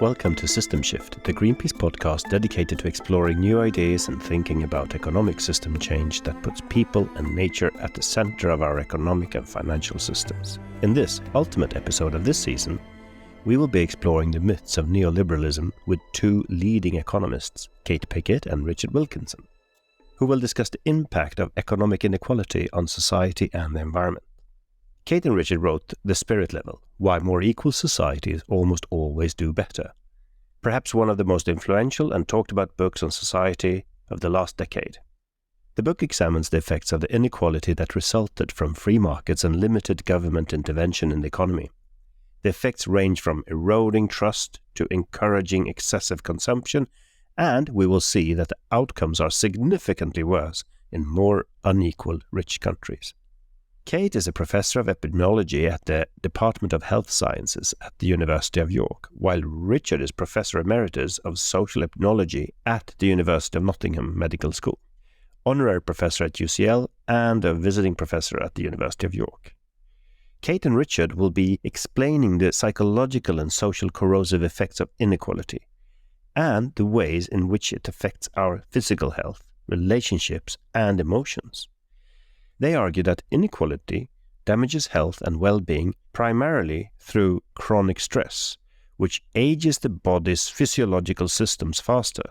Welcome to SystemShift, the Greenpeace podcast dedicated to exploring new ideas and thinking about economic system change that puts people and nature at the center of our economic and financial systems. In this ultimate episode of this season, we will be exploring the myths of neoliberalism with two leading economists, Kate Pickett and Richard Wilkinson, who will discuss the impact of economic inequality on society and the environment. Kate and Richard wrote The Spirit Level, Why More Equal Societies Almost Always Do Better, perhaps one of the most influential and talked about books on society of the last decade. The book examines the effects of the inequality that resulted from free markets and limited government intervention in the economy. The effects range from eroding trust to encouraging excessive consumption, and we will see that the outcomes are significantly worse in more unequal rich countries. Kate is a professor of epidemiology at the Department of Health Sciences at the University of York, while Richard is Professor Emeritus of Social Epidemiology at the University of Nottingham Medical School, Honorary Professor at UCL, and a Visiting Professor at the University of York. Kate and Richard will be explaining the psychological and social corrosive effects of inequality and the ways in which it affects our physical health, relationships, and emotions. They argue that inequality damages health and well-being primarily through chronic stress, which ages the body's physiological systems faster,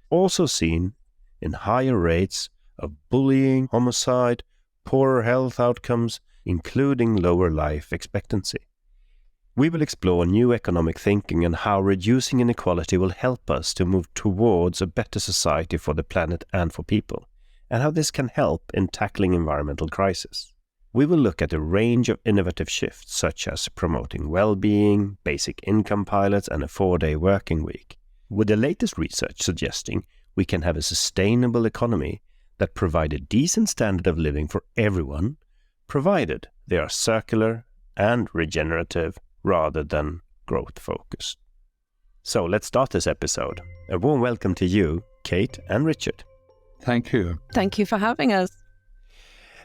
also seen in higher rates of bullying, homicide, poorer health outcomes, including lower life expectancy. We will explore new economic thinking and how reducing inequality will help us to move towards a better society for the planet and for people, and how this can help in tackling environmental crisis. We will look at a range of innovative shifts, such as promoting well-being, basic income pilots, and a 4-day working week, with the latest research suggesting we can have a sustainable economy that provides a decent standard of living for everyone, provided they are circular and regenerative rather than growth-focused. So let's start this episode. A warm welcome to you, Kate and Richard. Thank you. Thank you for having us.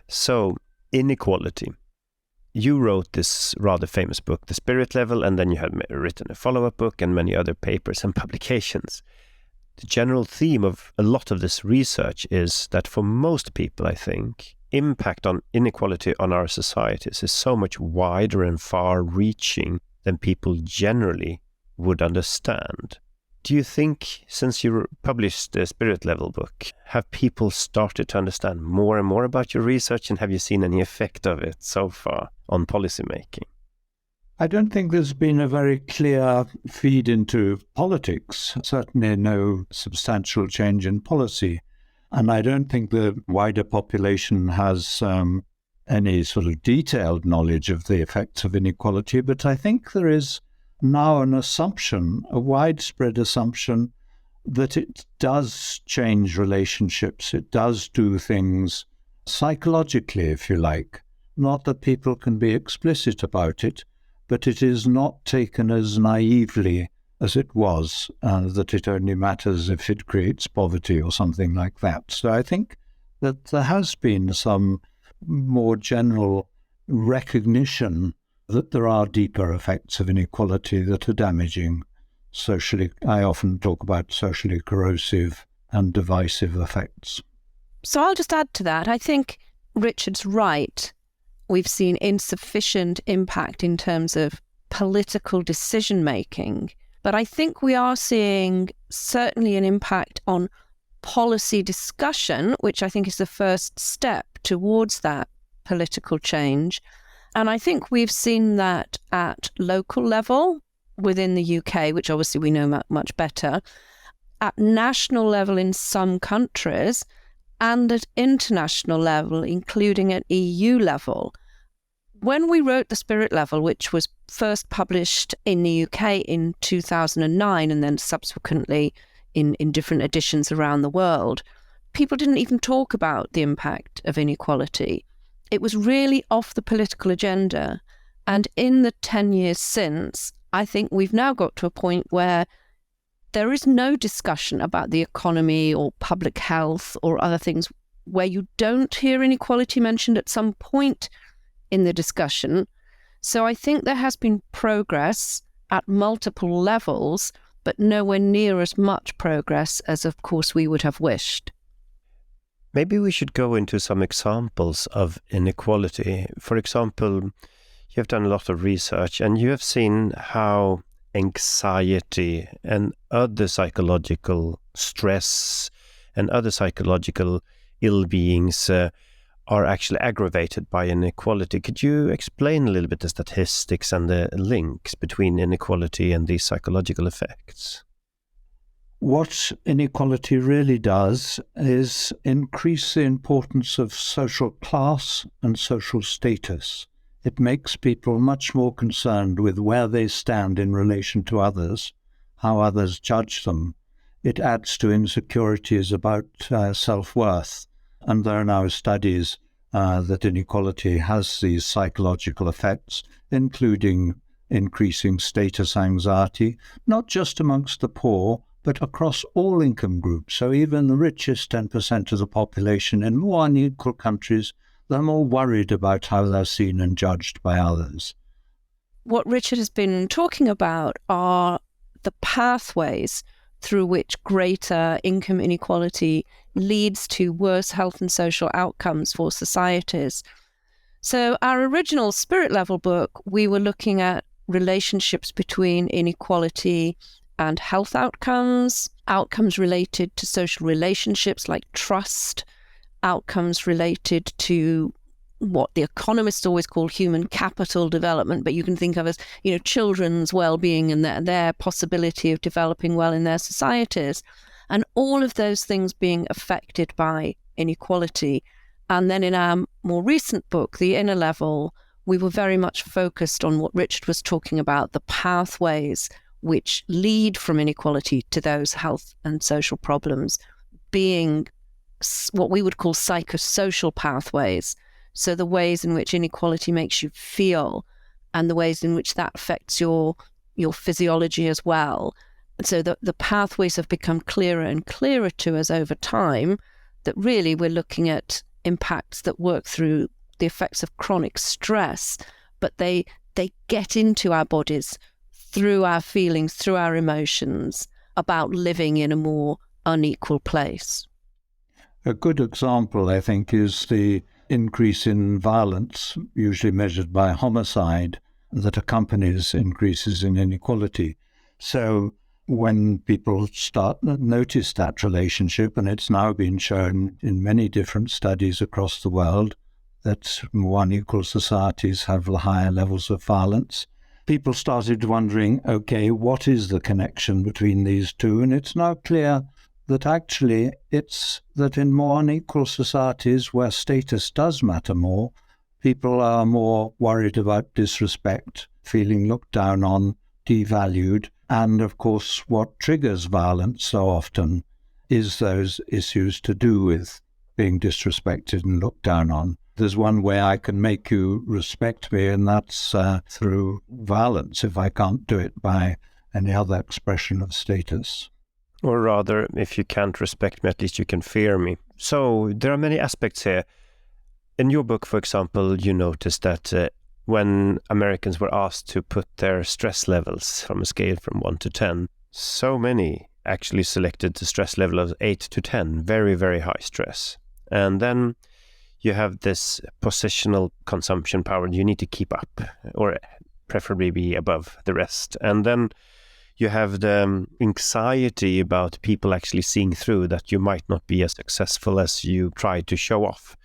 So, inequality. You wrote this rather famous book, The Spirit Level, and then you have written a follow-up book and many other papers and publications. The general theme of a lot of this research is that for most people, I think, impact on inequality on our societies is so much wider and far-reaching than people generally would understand. Do you think, since you published the Spirit Level book, have people started to understand more and more about your research, and have you seen any effect of it so far on policymaking? I don't think there's been a very clear feed into politics, certainly no substantial change in policy. And I don't think the wider population has any sort of detailed knowledge of the effects of inequality, but I think there is now an assumption, a widespread assumption, that it does change relationships, it does do things psychologically, if you like. Not that people can be explicit about it, but it is not taken as naively as it was, that it only matters if it creates poverty or something like that. So I think that there has been some more general recognition that there are deeper effects of inequality that are damaging socially. I often talk about socially corrosive and divisive effects. So I'll just add to that. I think Richard's right. We've seen insufficient impact in terms of political decision-making, but I think we are seeing certainly an impact on policy discussion, which I think is the first step towards that political change. And I think we've seen that at local level within the UK, which obviously we know much better, at national level in some countries, and at international level, including at EU level. When we wrote The Spirit Level, which was first published in the UK in 2009 and then subsequently in different editions around the world, people didn't even talk about the impact of inequality. It was really off the political agenda. And in the 10 years since, I think we've now got to a point where there is no discussion about the economy or public health or other things where you don't hear inequality mentioned at some point in the discussion. So I think there has been progress at multiple levels, but nowhere near as much progress as, of course, we would have wished. Maybe we should go into some examples of inequality. For example, you have done a lot of research and you have seen how anxiety and other psychological stress and other psychological ill-beings are actually aggravated by inequality. Could you explain a little bit the statistics and the links between inequality and these psychological effects? What inequality really does is increase the importance of social class and social status. It makes people much more concerned with where they stand in relation to others, how others judge them. It adds to insecurities about self-worth. And there are now studies that inequality has these psychological effects, including increasing status anxiety, not just amongst the poor, but across all income groups. So even the richest 10% of the population in more unequal countries, they're more worried about how they're seen and judged by others. What Richard has been talking about are the pathways through which greater income inequality leads to worse health and social outcomes for societies. So our original spirit level book, we were looking at relationships between inequality and health outcomes, outcomes related to social relationships like trust, outcomes related to what the economists always call human capital development, but you can think of as, children's well-being and their possibility of developing well in their societies. And all of those things being affected by inequality. And then in our more recent book, The Inner Level, we were very much focused on what Richard was talking about, the pathways which lead from inequality to those health and social problems, being what we would call psychosocial pathways. So the ways in which inequality makes you feel and the ways in which that affects your physiology as well. And so the pathways have become clearer and clearer to us over time, that really we're looking at impacts that work through the effects of chronic stress, but they get into our bodies through our feelings, through our emotions, about living in a more unequal place. A good example, I think, is the increase in violence, usually measured by homicide, that accompanies increases in inequality. So when people start to notice that relationship, and it's now been shown in many different studies across the world that more unequal societies have higher levels of violence, people started wondering, okay, what is the connection between these two? And it's now clear that actually it's that in more unequal societies where status does matter more, people are more worried about disrespect, feeling looked down on, devalued. And of course, what triggers violence so often is those issues to do with being disrespected and looked down on. There's one way I can make you respect me, and that's through violence, if I can't do it by any other expression of status. Or rather, if you can't respect me, at least you can fear me. So there are many aspects here. In your book, for example, you noticed that when Americans were asked to put their stress levels from a scale from 1 to 10, so many actually selected the stress level of 8 to 10, very, very high stress. And then you have this positional consumption power you need to keep up, or preferably be above the rest. And then you have the anxiety about people actually seeing through that you might not be as successful as you try to show off.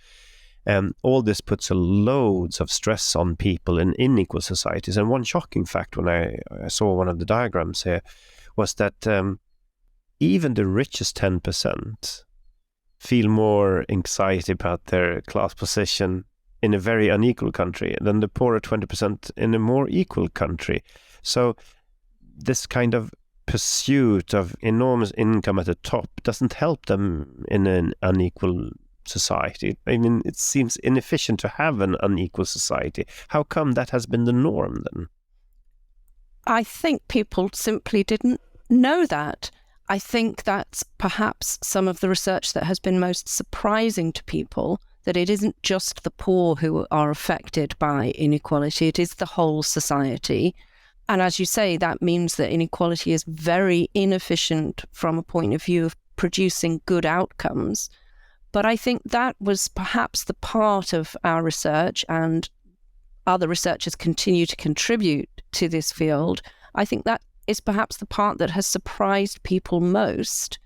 All this puts loads of stress on people in unequal societies. And one shocking fact when I saw one of the diagrams here was that even the richest 10% feel more anxiety about their class position in a very unequal country than the poorer 20% in a more equal country. So this kind of pursuit of enormous income at the top doesn't help them in an unequal society. I mean, it seems inefficient to have an unequal society. How come that has been the norm then? I think people simply didn't know that. I think that's perhaps some of the research that has been most surprising to people, that it isn't just the poor who are affected by inequality, it is the whole society. And as you say, that means that inequality is very inefficient from a point of view of producing good outcomes. But I think that was perhaps the part of our research, and other researchers continue to contribute to this field. I think that is perhaps the part that has surprised people most.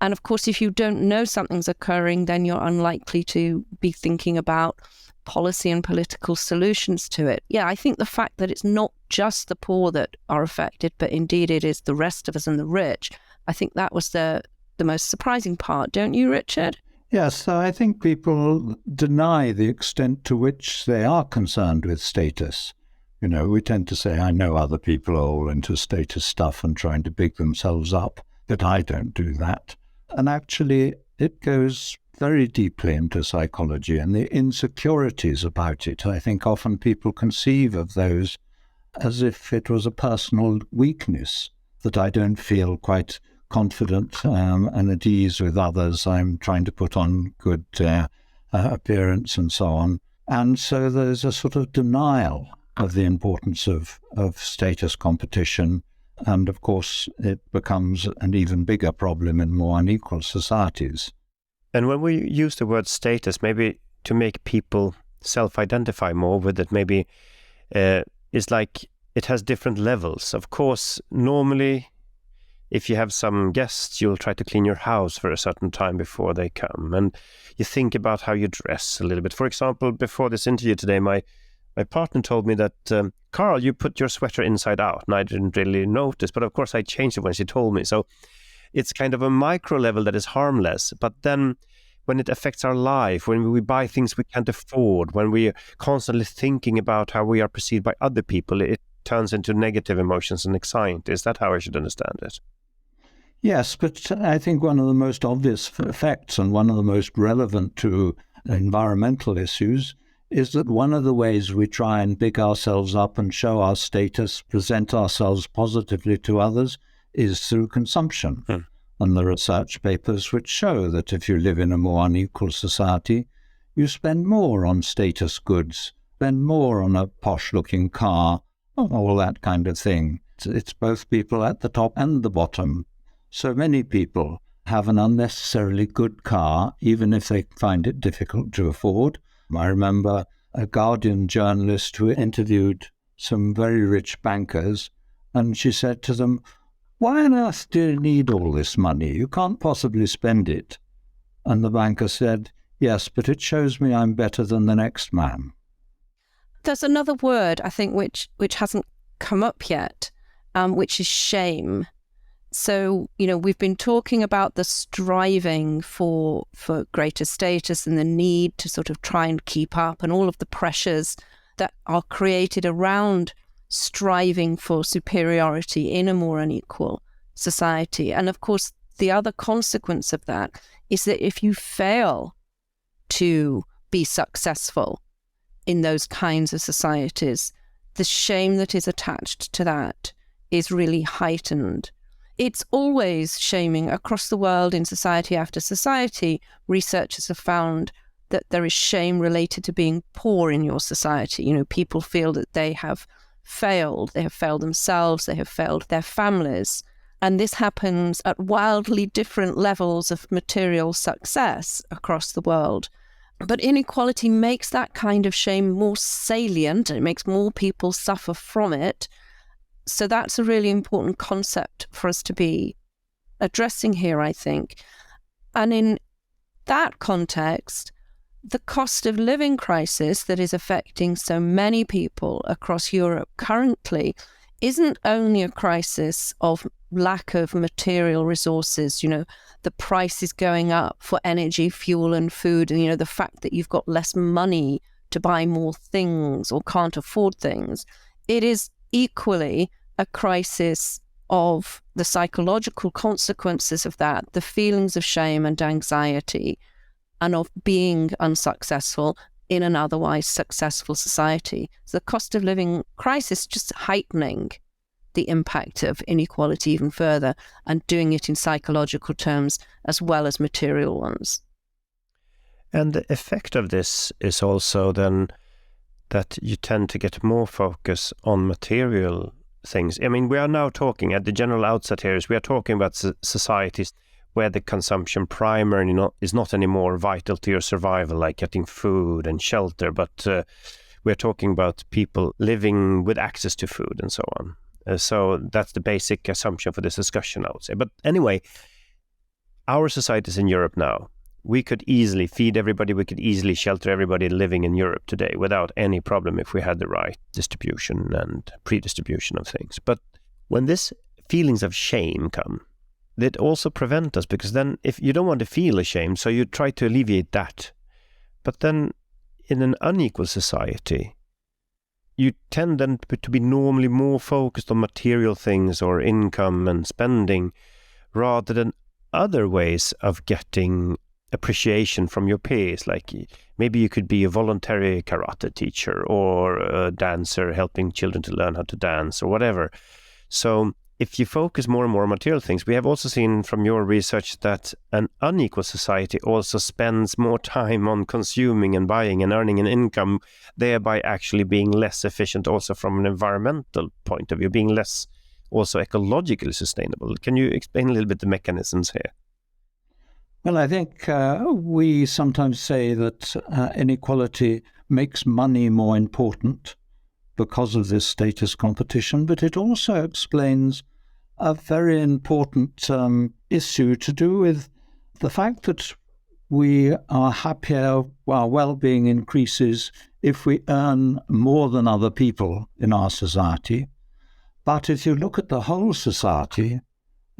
And of course, if you don't know something's occurring, then you're unlikely to be thinking about policy and political solutions to it. Yeah, I think the fact that it's not just the poor that are affected, but indeed it is the rest of us and the rich, I think that was the most surprising part. Don't you, Richard? Yes, so I think people deny the extent to which they are concerned with status. You know, we tend to say, I know other people are all into status stuff and trying to big themselves up, but I don't do that. And actually, it goes very deeply into psychology and the insecurities about it. I think often people conceive of those as if it was a personal weakness, that I don't feel quite confident and at ease with others. I'm trying to put on good appearance and so on. And so there's a sort of denial of the importance of status competition. And of course, it becomes an even bigger problem in more unequal societies. And when we use the word status, maybe to make people self-identify more with it, maybe it's like it has different levels. Of course, normally, if you have some guests, you'll try to clean your house for a certain time before they come. And you think about how you dress a little bit. For example, before this interview today, my partner told me that, Carl, you put your sweater inside out. And I didn't really notice. But of course, I changed it when she told me. So it's kind of a micro level that is harmless. But then when it affects our life, when we buy things we can't afford, when we are constantly thinking about how we are perceived by other people, it turns into negative emotions and anxiety. Is that how I should understand it? Yes, but I think one of the most obvious effects and one of the most relevant to environmental issues is that one of the ways we try and big ourselves up and show our status, present ourselves positively to others, is through consumption. And there are research papers which show that if you live in a more unequal society, you spend more on status goods, spend more on a posh-looking car, all that kind of thing. It's both people at the top and the bottom. So many people have an unnecessarily good car, even if they find it difficult to afford. I remember a Guardian journalist who interviewed some very rich bankers, and she said to them, "Why on earth do you need all this money? You can't possibly spend it." And the banker said, "Yes, but it shows me I'm better than the next man." There's another word, I think, which hasn't come up yet, which is shame. So, you know, we've been talking about the striving for greater status and the need to sort of try and keep up and all of the pressures that are created around striving for superiority in a more unequal society. And of course, the other consequence of that is that if you fail to be successful in those kinds of societies, the shame that is attached to that is really heightened. It's always shaming across the world in society after society. Researchers have found that there is shame related to being poor in your society. You know, people feel that they have failed themselves, they have failed their families. And this happens at wildly different levels of material success across the world. But inequality makes that kind of shame more salient, and it makes more people suffer from it. So that's a really important concept for us to be addressing here, I think. And in that context, the cost of living crisis that is affecting so many people across Europe currently isn't only a crisis of lack of material resources. You know, the price is going up for energy, fuel and food, and, you know, the fact that you've got less money to buy more things or can't afford things. It is equally a crisis of the psychological consequences of that, the feelings of shame and anxiety, and of being unsuccessful in an otherwise successful society. So the cost of living crisis just heightening the impact of inequality even further, and doing it in psychological terms as well as material ones. And the effect of this is also then that you tend to get more focus on material things. I mean, we are now talking at the general outset here is we are talking about societies where the consumption primarily is not anymore vital to your survival, like getting food and shelter, but we're talking about people living with access to food and so on. So that's the basic assumption for this discussion, I would say. But anyway, our societies in Europe now, we could easily feed everybody, we could easily shelter everybody living in Europe today without any problem if we had the right distribution and pre-distribution of things. But when these feelings of shame come, that also prevent us, because then if you don't want to feel ashamed, so you try to alleviate that. But then in an unequal society, you tend then to be normally more focused on material things or income and spending rather than other ways of getting appreciation from your peers. Like maybe you could be a voluntary karate teacher or a dancer helping children to learn how to dance or whatever. So if you focus more and more on material things, we have also seen from your research that an unequal society also spends more time on consuming and buying and earning an income, thereby actually being less efficient also from an environmental point of view, being less also ecologically sustainable. Can you explain a little bit the mechanisms here? Well, I think we sometimes say that inequality makes money more important because of this status competition, but it also explains a very important issue to do with the fact that we are happier, our well-being increases if we earn more than other people in our society. But if you look at the whole society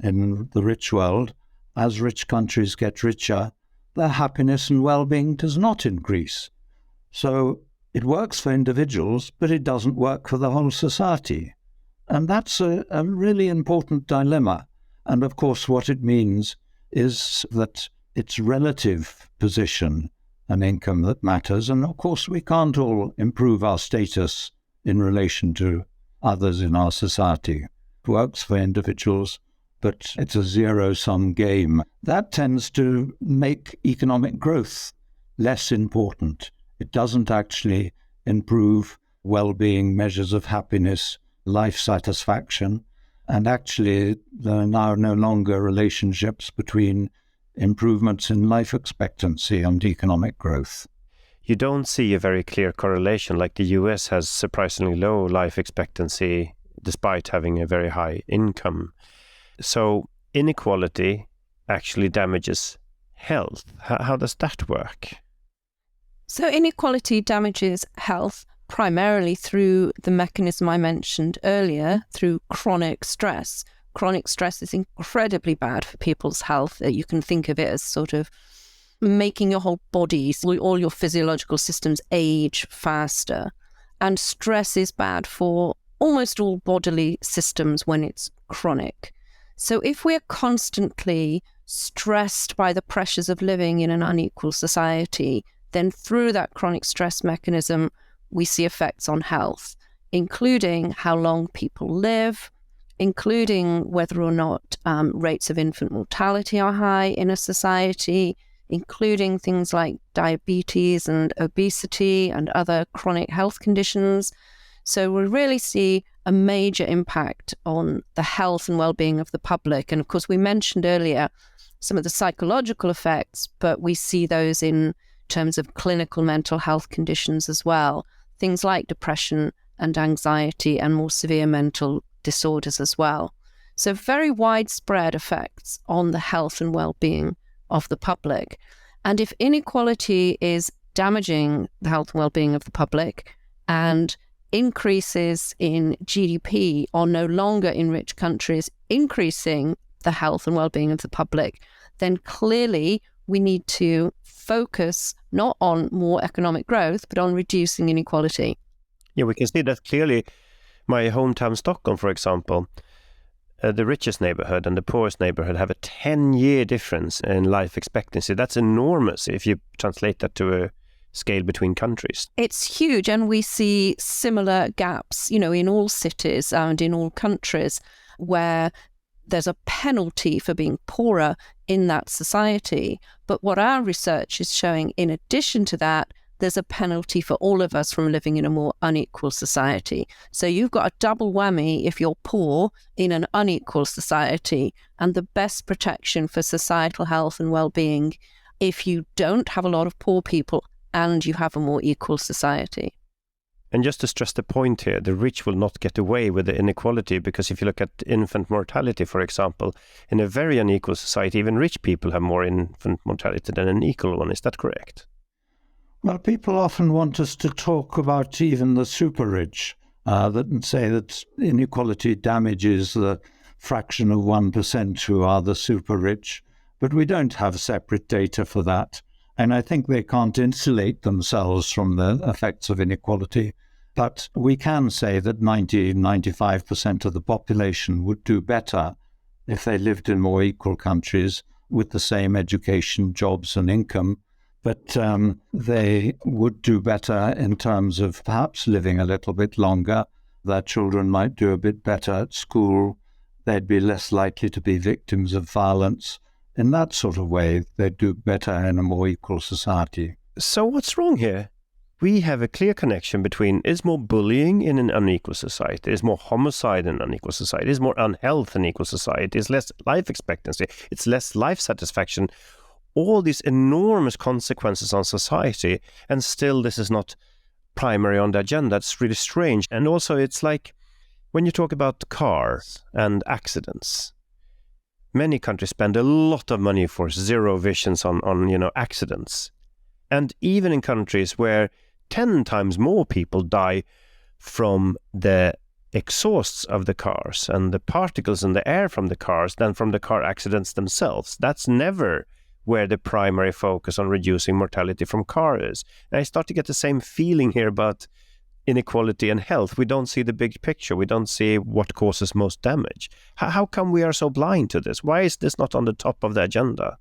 in the rich world, as rich countries get richer, their happiness and well-being does not increase. So it works for individuals, but it doesn't work for the whole society. And that's a really important dilemma. And of course, what it means is that it's relative position and income that matters. And of course, we can't all improve our status in relation to others in our society. It works for individuals, but it's a zero-sum game. That tends to make economic growth less important. It doesn't actually improve well-being, measures of happiness, life satisfaction, and actually there are now no longer relationships between improvements in life expectancy and economic growth. You don't see a very clear correlation, like the US has surprisingly low life expectancy despite having a very high income. So inequality actually damages health. How does that work? So inequality damages health primarily through the mechanism I mentioned earlier, through chronic stress. Chronic stress is incredibly bad for people's health. You can think of it as sort of making your whole body, all your physiological systems age faster. And stress is bad for almost all bodily systems when it's chronic. So if we're constantly stressed by the pressures of living in an unequal society, then through that chronic stress mechanism, we see effects on health, including how long people live, including whether or not rates of infant mortality are high in a society, including things like diabetes and obesity and other chronic health conditions. So we really see a major impact on the health and well-being of the public. And of course, we mentioned earlier some of the psychological effects, but we see those in terms of clinical mental health conditions as well, things like depression and anxiety and more severe mental disorders as well. So very widespread effects on the health and well-being of the public. And if inequality is damaging the health and well-being of the public, and increases in GDP are no longer in rich countries increasing the health and well-being of the public, then clearly we need to focus not on more economic growth, but on reducing inequality. Yeah, we can see that clearly. My hometown, Stockholm, for example, the richest neighborhood and the poorest neighborhood have a 10-year difference in life expectancy. That's enormous if you translate that to a scale between countries. It's huge, and we see similar gaps, in all cities and in all countries where there's a penalty for being poorer in that society. But what our research is showing, in addition to that, there's a penalty for all of us from living in a more unequal society. So you've got a double whammy if you're poor in an unequal society, and the best protection for societal health and well-being if you don't have a lot of poor people and you have a more equal society. And just to stress the point here, the rich will not get away with the inequality, because if you look at infant mortality, for example, in a very unequal society, even rich people have more infant mortality than an equal one. Is that correct? Well, people often want us to talk about even the super rich, and say that inequality damages the fraction of 1% who are the super rich. But we don't have separate data for that. And I think they can't insulate themselves from the effects of inequality. But we can say that 95% of the population would do better if they lived in more equal countries with the same education, jobs and income. But they would do better in terms of perhaps living a little bit longer. Their children might do a bit better at school. They'd be less likely to be victims of violence. In that sort of way, they'd do better in a more equal society. So what's wrong here? We have a clear connection between is more bullying in an unequal society, is more homicide in an unequal society, is more unhealth in an equal society, is less life expectancy, it's less life satisfaction. All these enormous consequences on society, and still this is not primary on the agenda. It's really strange. And also it's like when you talk about cars and accidents, many countries spend a lot of money for zero visions on accidents. And even in countries where 10 times more people die from the exhausts of the cars and the particles in the air from the cars than from the car accidents themselves, that's never where the primary focus on reducing mortality from car is. And I start to get the same feeling here about inequality and health. We don't see the big picture. We don't see what causes most damage. How come we are so blind to this? Why is this not on the top of the agenda?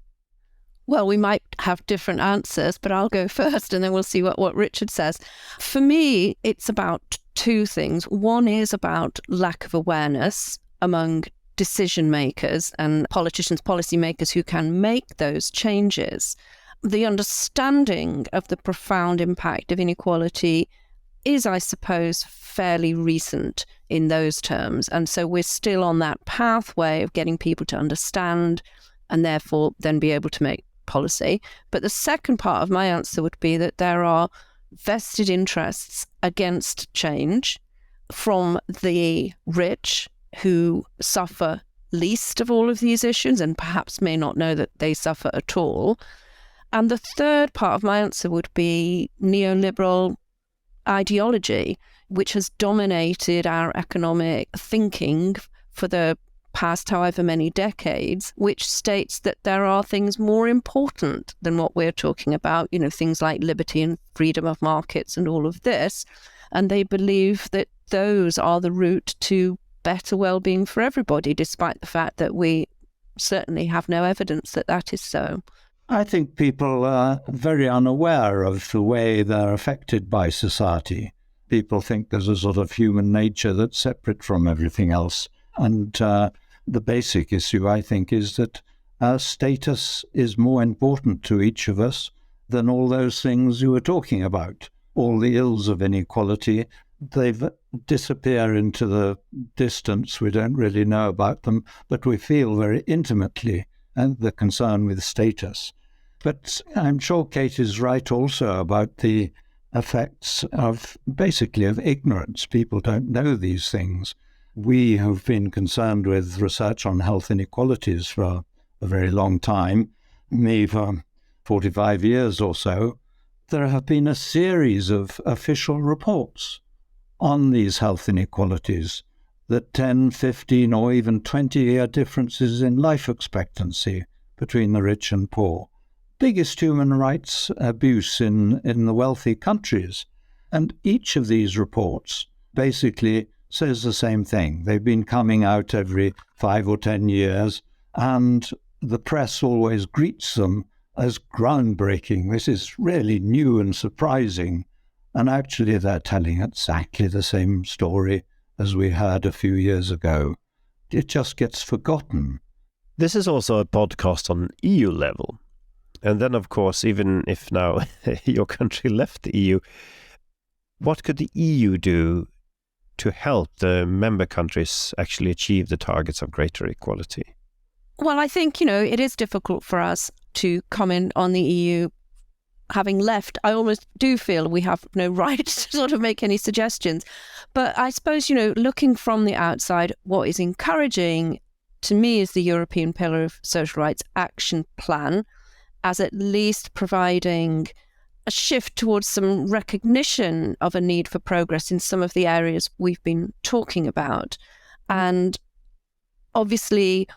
Well, we might have different answers, but I'll go first and then we'll see what Richard says. For me, it's about two things. One is about lack of awareness among decision makers and politicians, policymakers who can make those changes. The understanding of the profound impact of inequality is, I suppose, fairly recent in those terms. And so we're still on that pathway of getting people to understand and therefore then be able to make policy. But the second part of my answer would be that there are vested interests against change from the rich who suffer least of all of these issues and perhaps may not know that they suffer at all. And the third part of my answer would be neoliberal ideology, which has dominated our economic thinking for the past however many decades, which states that there are things more important than what we're talking about, things like liberty and freedom of markets and all of this. And they believe that those are the route to better well-being for everybody, despite the fact that we certainly have no evidence that that is so. I think people are very unaware of the way they're affected by society. People think there's a sort of human nature that's separate from everything else. And the basic issue, I think, is that our status is more important to each of us than all those things you were talking about. All the ills of inequality, they disappear into the distance. We don't really know about them, but we feel very intimately the concern with status. But I'm sure Kate is right also about the effects of ignorance. People don't know these things. We have been concerned with research on health inequalities for a very long time, me for 45 years or so. There have been a series of official reports on these health inequalities, the 10, 15 or even 20-year differences in life expectancy between the rich and poor. Biggest human rights abuse in the wealthy countries. And each of these reports basically says the same thing. They've been coming out every 5 or 10 years, and the press always greets them as groundbreaking. This is really new and surprising. And actually they're telling exactly the same story as we heard a few years ago. It just gets forgotten. This is also a podcast on EU level. And then, of course, even if now your country left the EU, what could the EU do to help the member countries actually achieve the targets of greater equality? Well, I think, it is difficult for us to comment on the EU having left. I almost do feel we have no right to sort of make any suggestions. But I suppose, looking from the outside, what is encouraging to me is the European Pillar of Social Rights Action Plan, as at least providing a shift towards some recognition of a need for progress in some of the areas we've been talking about. And obviously,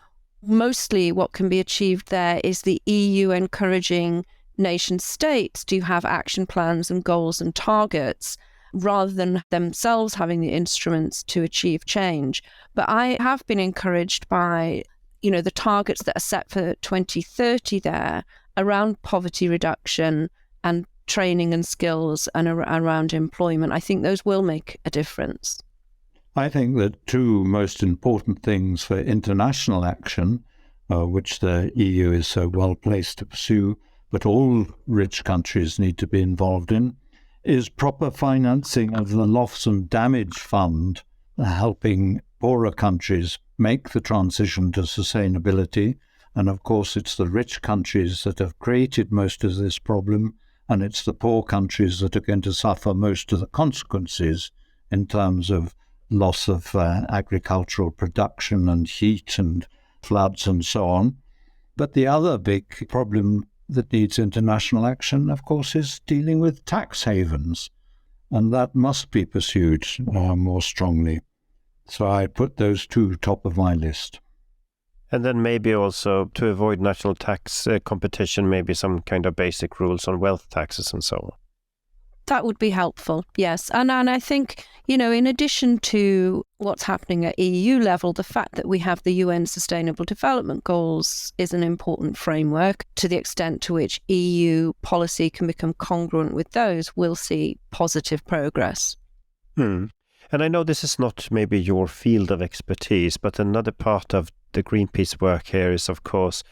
mostly what can be achieved there is the EU encouraging nation states to have action plans and goals and targets rather than themselves having the instruments to achieve change. But I have been encouraged by, the targets that are set for 2030 there around poverty reduction and training and skills and around employment. I think those will make a difference. I think the two most important things for international action, which the EU is so well placed to pursue, but all rich countries need to be involved in, is proper financing of the loss and damage fund, helping poorer countries make the transition to sustainability. And of course, it's the rich countries that have created most of this problem, and it's the poor countries that are going to suffer most of the consequences in terms of loss of agricultural production and heat and floods and so on. But the other big problem that needs international action, of course, is dealing with tax havens, and that must be pursued more strongly. So I put those two top of my list. And then maybe also to avoid national tax competition, maybe some kind of basic rules on wealth taxes and so on. That would be helpful, yes. And I think, in addition to what's happening at EU level, the fact that we have the UN Sustainable Development Goals is an important framework. To the extent to which EU policy can become congruent with those, we'll see positive progress. And I know this is not maybe your field of expertise, but another part of the Greenpeace work here is, of course,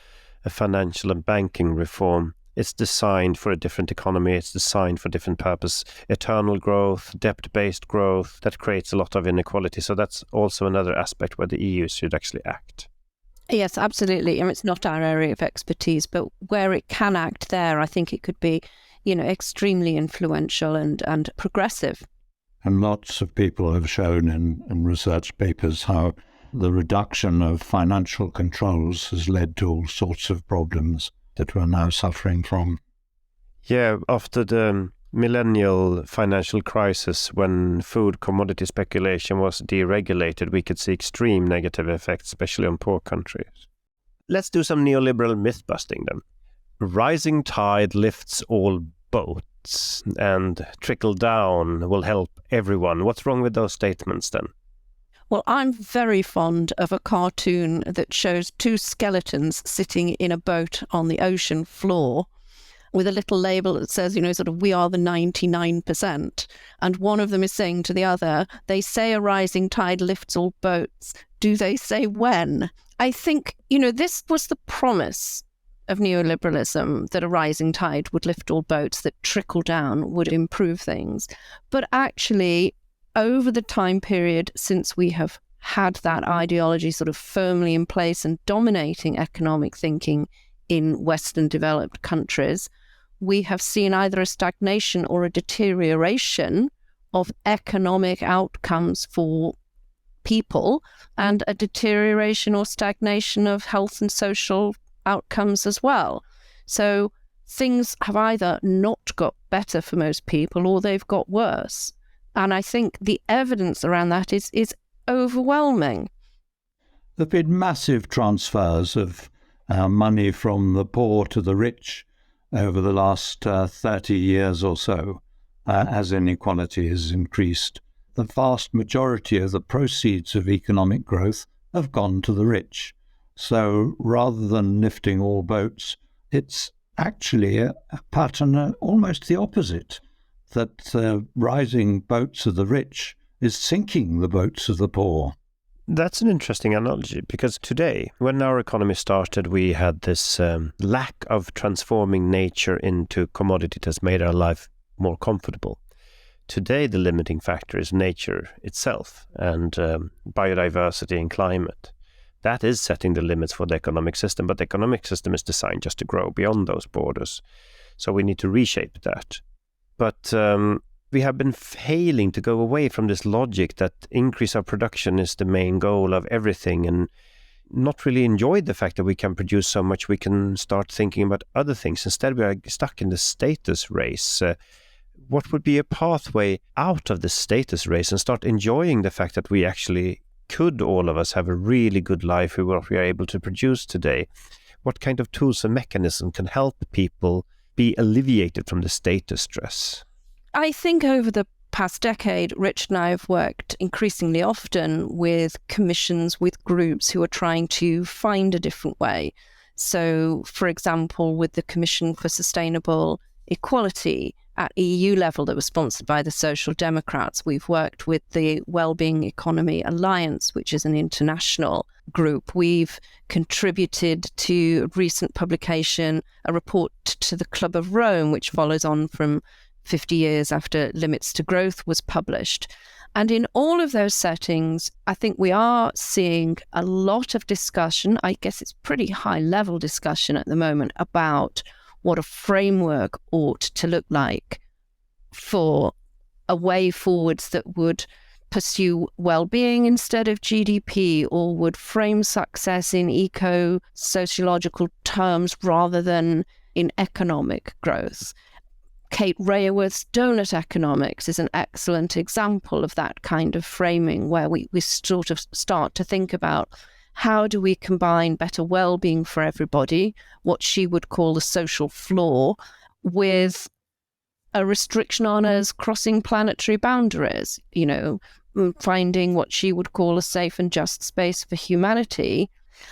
a financial and banking reform. It's designed for a different economy. It's designed for different purpose. Eternal growth, debt-based growth, that creates a lot of inequality. So that's also another aspect where the EU should actually act. Yes, absolutely. And it's not our area of expertise, but where it can act there, I think it could be, extremely influential and progressive. And lots of people have shown in research papers how the reduction of financial controls has led to all sorts of problems that we're now suffering from. Yeah, after the millennial financial crisis, when food commodity speculation was deregulated, we could see extreme negative effects, especially on poor countries. Let's do some neoliberal myth-busting then. Rising tide lifts all boats, and trickle down will help everyone. What's wrong with those statements then? Well, I'm very fond of a cartoon that shows two skeletons sitting in a boat on the ocean floor with a little label that says, we are the 99%. And one of them is saying to the other, they say a rising tide lifts all boats. Do they say when? I think, this was the promise of neoliberalism, that a rising tide would lift all boats, that trickle down would improve things. But actually, over the time period since we have had that ideology sort of firmly in place and dominating economic thinking in Western developed countries, we have seen either a stagnation or a deterioration of economic outcomes for people, and a deterioration or stagnation of health and social outcomes as well. So things have either not got better for most people or they've got worse. And I think the evidence around that is overwhelming. There have been massive transfers of money from the poor to the rich over the last 30 years or so, as inequality has increased. The vast majority of the proceeds of economic growth have gone to the rich. So rather than lifting all boats, it's actually a pattern almost the opposite, that rising boats of the rich is sinking the boats of the poor. That's an interesting analogy, because today, when our economy started, we had this lack of transforming nature into commodity that has made our life more comfortable. Today, the limiting factor is nature itself and biodiversity and climate. That is setting the limits for the economic system, but the economic system is designed just to grow beyond those borders. So we need to reshape that. But we have been failing to go away from this logic that increase of production is the main goal of everything, and not really enjoyed the fact that we can produce so much we can start thinking about other things. Instead, we are stuck in the status race. What would be a pathway out of the status race and start enjoying the fact that we actually could, all of us, have a really good life with what we are able to produce today? What kind of tools and mechanisms can help people be alleviated from the status stress? I think over the past decade, Rich and I have worked increasingly often with commissions, with groups who are trying to find a different way. So, for example, with the Commission for Sustainable Equality at EU level that was sponsored by the Social Democrats, we've worked with the Wellbeing Economy Alliance, which is an international group. We've contributed to a recent publication, a report to the Club of Rome, which follows on from 50 years after Limits to Growth was published. And in all of those settings, I think we are seeing a lot of discussion. I guess it's pretty high level discussion at the moment about what a framework ought to look like for a way forwards that would pursue well-being instead of GDP, or would frame success in eco-sociological terms rather than in economic growth. Kate Raworth's donut economics is an excellent example of that kind of framing, where we sort of start to think about how do we combine better well-being for everybody, what she would call the social floor, with a restriction on us crossing planetary boundaries, finding what she would call a safe and just space for humanity.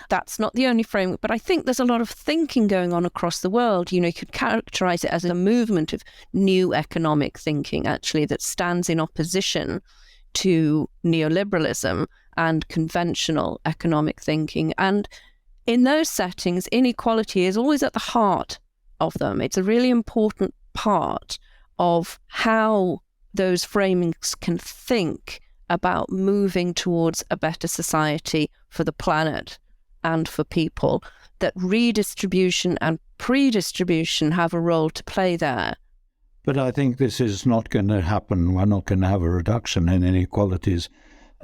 That's not the only framework, but I think there's a lot of thinking going on across the world. You could characterize it as a movement of new economic thinking, actually, that stands in opposition to neoliberalism and conventional economic thinking. And in those settings, inequality is always at the heart of them. It's a really important part of how those framings can think about moving towards a better society for the planet and for people, that redistribution and predistribution have a role to play there. But I think this is not going to happen. We're not going to have a reduction in inequalities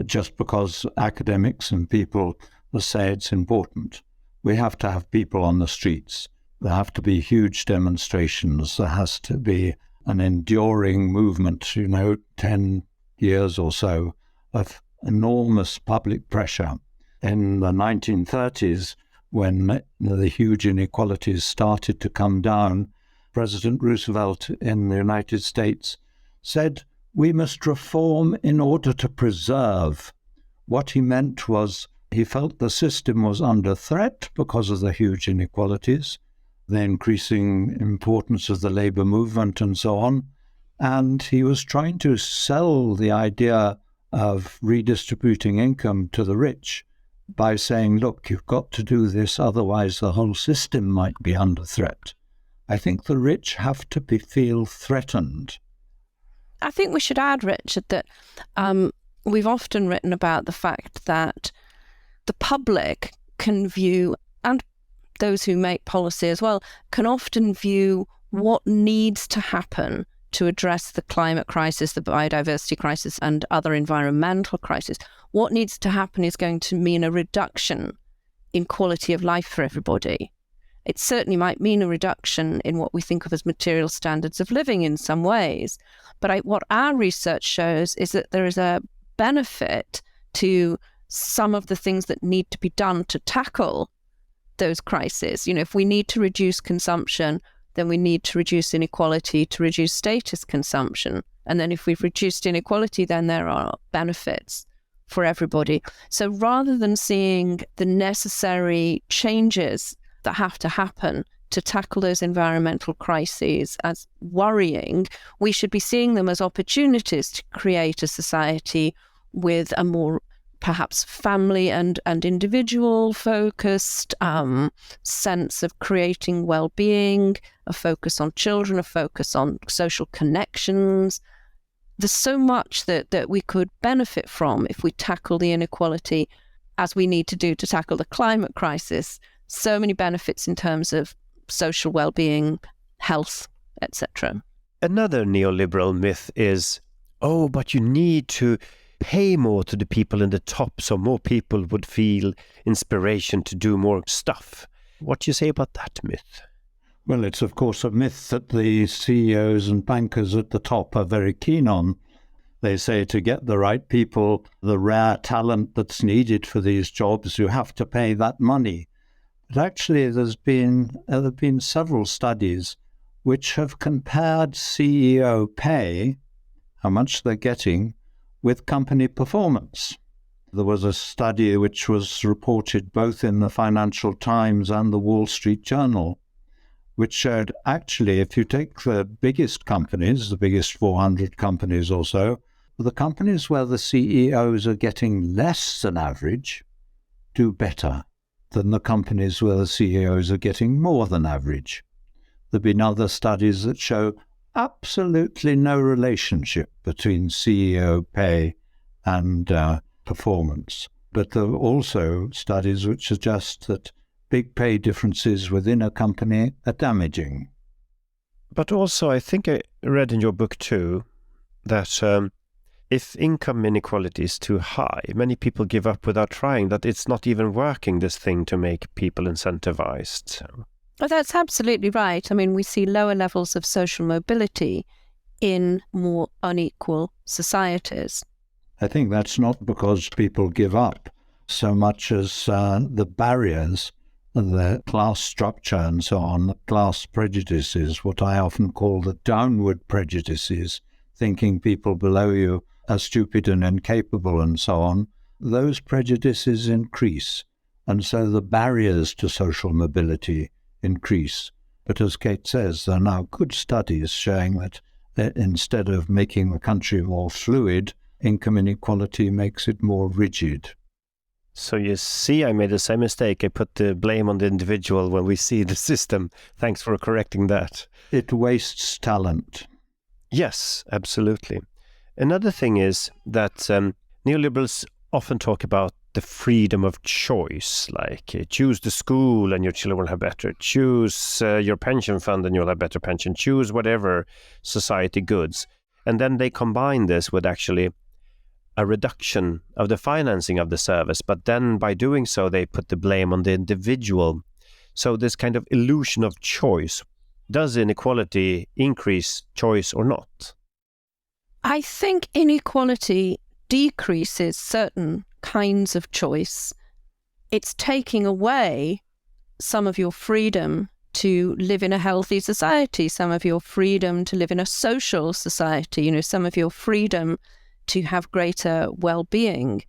just because academics and people say it's important. We have to have people on the streets. There have to be huge demonstrations. There has to be an enduring movement, 10 years or so of enormous public pressure. In the 1930s, when the huge inequalities started to come down, President Roosevelt in the United States said, we must reform in order to preserve. What he meant was he felt the system was under threat because of the huge inequalities, the increasing importance of the labor movement and so on. And he was trying to sell the idea of redistributing income to the rich by saying, look, you've got to do this, otherwise the whole system might be under threat. I think the rich have to feel threatened. I think we should add, Richard, that we've often written about the fact that the public can view, and those who make policy as well, can often view what needs to happen to address the climate crisis, the biodiversity crisis, and other environmental crises. What needs to happen is going to mean a reduction in quality of life for everybody. It certainly might mean a reduction in what we think of as material standards of living in some ways. But what our research shows is that there is a benefit to some of the things that need to be done to tackle those crises. If we need to reduce consumption, then we need to reduce inequality to reduce status consumption. And then if we've reduced inequality, then there are benefits for everybody. So rather than seeing the necessary changes that have to happen to tackle those environmental crises as worrying, we should be seeing them as opportunities to create a society with a more perhaps family and individual focused, sense of creating well-being, a focus on children, a focus on social connections. There's so much that we could benefit from if we tackle the inequality as we need to do to tackle the climate crisis. So many benefits in terms of social well-being, health, etc. Another neoliberal myth is, oh, but you need to pay more to the people in the top so more people would feel inspiration to do more stuff. What do you say about that myth? Well, it's of course a myth that the CEOs and bankers at the top are very keen on. They say to get the right people, the rare talent that's needed for these jobs, you have to pay that money. But actually there have been several studies which have compared CEO pay, how much they're getting, with company performance. There was a study which was reported both in the Financial Times and the Wall Street Journal, which showed actually if you take the biggest companies, the biggest 400 companies or so, the companies where the CEOs are getting less than average do better than the companies where the CEOs are getting more than average. There have been other studies that show absolutely no relationship between CEO pay and performance. But there are also studies which suggest that big pay differences within a company are damaging. But also, I think I read in your book too that if income inequality is too high, many people give up without trying, that it's not even working, this thing, to make people incentivized. Well, that's absolutely right. I mean, we see lower levels of social mobility in more unequal societies. I think that's not because people give up so much as the barriers, the class structure and so on, the class prejudices, what I often call the downward prejudices, thinking people below you are stupid and incapable and so on. Those prejudices increase, and so the barriers to social mobility increase. But as Kate says, there are now good studies showing that instead of making the country more fluid, income inequality makes it more rigid. So you see, I made the same mistake. I put the blame on the individual when we see the system. Thanks for correcting that. It wastes talent. Yes, absolutely. Another thing is that neoliberals often talk about the freedom of choice, like choose the school and your children will have better, choose your pension fund and you'll have better pension, choose whatever society goods. And then they combine this with actually a reduction of the financing of the service, but then by doing so they put the blame on the individual. So this kind of illusion of choice, does inequality increase choice or not? I think inequality decreases certain kinds of choice. It's taking away some of your freedom to live in a healthy society, some of your freedom to live in a social society, some of your freedom to have greater well-being.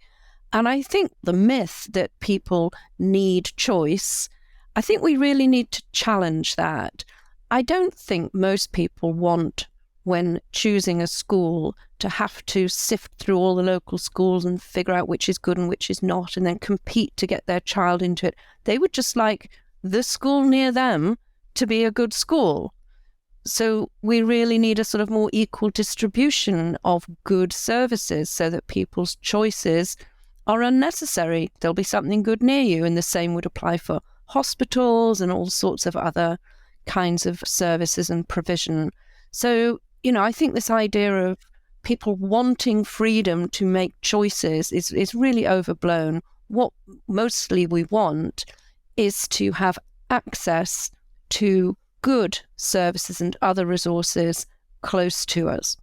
And I think the myth that people need choice, I think we really need to challenge that. I don't think most people want, when choosing a school, to have to sift through all the local schools and figure out which is good and which is not, and then compete to get their child into it. They would just like the school near them to be a good school. So we really need a sort of more equal distribution of good services so that people's choices are unnecessary. There'll be something good near you, and the same would apply for hospitals and all sorts of other kinds of services and provision. So, I think this idea of people wanting freedom to make choices is really overblown. What mostly we want is to have access to good services and other resources close to us.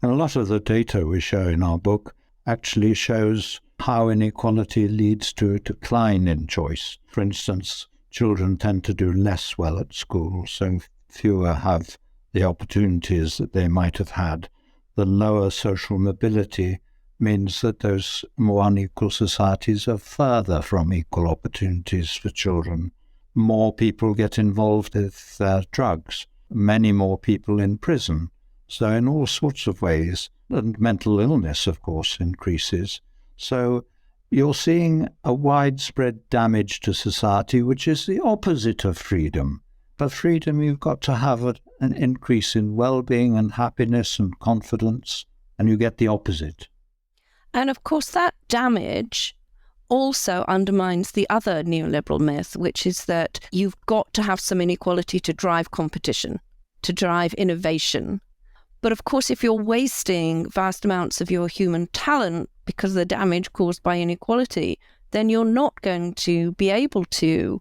And a lot of the data we show in our book actually shows how inequality leads to a decline in choice. For instance, children tend to do less well at school, so fewer have the opportunities that they might have had. The lower social mobility means that those more unequal societies are further from equal opportunities for children. More people get involved with drugs, many more people in prison. So in all sorts of ways, and mental illness, of course, increases. So you're seeing a widespread damage to society, which is the opposite of freedom. For freedom, you've got to have an increase in well-being and happiness and confidence, and you get the opposite. And of course, that damage also undermines the other neoliberal myth, which is that you've got to have some inequality to drive competition, to drive innovation. But of course, if you're wasting vast amounts of your human talent because of the damage caused by inequality, then you're not going to be able to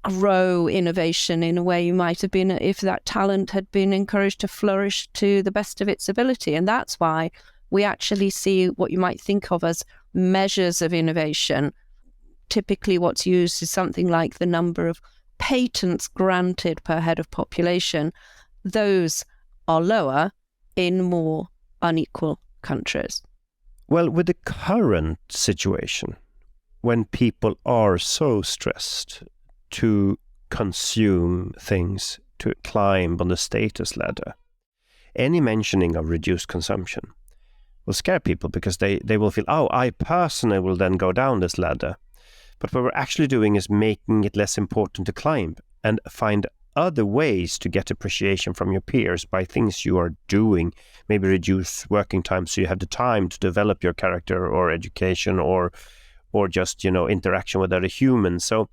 grow innovation in a way you might have been if that talent had been encouraged to flourish to the best of its ability. And that's why we actually see what you might think of as measures of innovation. Typically what's used is something like the number of patents granted per head of population. Those are lower in more unequal countries. Well, with the current situation, when people are so stressed to consume things, to climb on the status ladder, any mentioning of reduced consumption will scare people because they will feel, oh, I personally will then go down this ladder. But what we're actually doing is making it less important to climb and find other ways to get appreciation from your peers by things you are doing, maybe reduce working time so you have the time to develop your character or education or just, interaction with other humans. So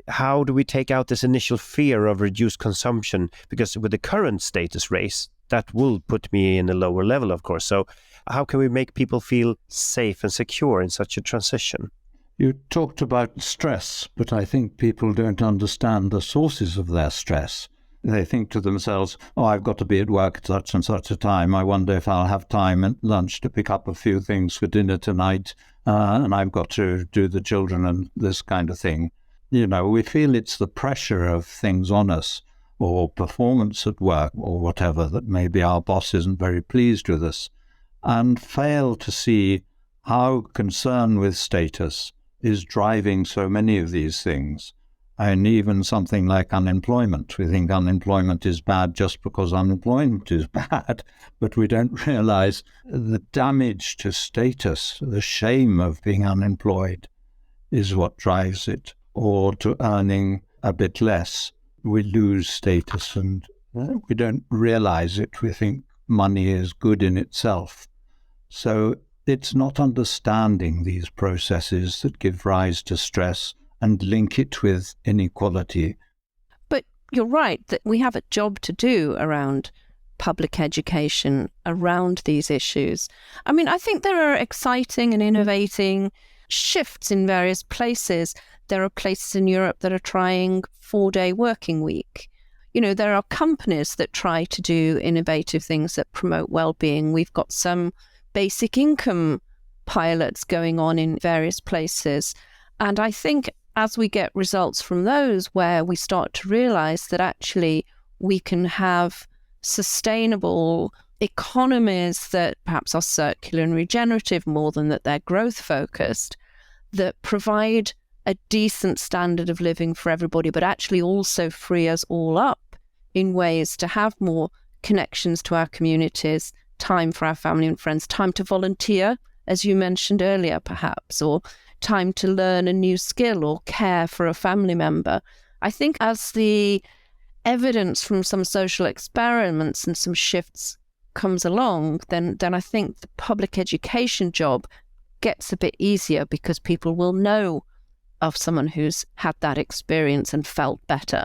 how do we take out this initial fear of reduced consumption? Because with the current status race, that will put me in a lower level, of course. So how can we make people feel safe and secure in such a transition? You talked about stress, but I think people don't understand the sources of their stress. They think to themselves, oh, I've got to be at work at such and such a time. I wonder if I'll have time at lunch to pick up a few things for dinner tonight, and I've got to do the children and this kind of thing. We feel it's the pressure of things on us, or performance at work, or whatever, that maybe our boss isn't very pleased with us, and fail to see how concern with status is driving so many of these things. And even something like unemployment. We think unemployment is bad just because unemployment is bad, but we don't realize the damage to status, the shame of being unemployed is what drives it, or to earning a bit less. We lose status and we don't realize it. We think money is good in itself. So it's not understanding these processes that give rise to stress and link it with inequality. But you're right that we have a job to do around public education, around these issues. I mean, I think there are exciting and innovating shifts in various places. There are places in Europe that are trying 4-day working week. There are companies that try to do innovative things that promote well-being. We've got some basic income pilots going on in various places. And I think as we get results from those where we start to realize that actually we can have sustainable economies that perhaps are circular and regenerative more than that they're growth focused, that provide a decent standard of living for everybody, but actually also free us all up in ways to have more connections to our communities, time for our family and friends, time to volunteer, as you mentioned earlier, perhaps, or time to learn a new skill or care for a family member. I think as the evidence from some social experiments and some shifts comes along, then I think the public education job gets a bit easier because people will know of someone who's had that experience and felt better.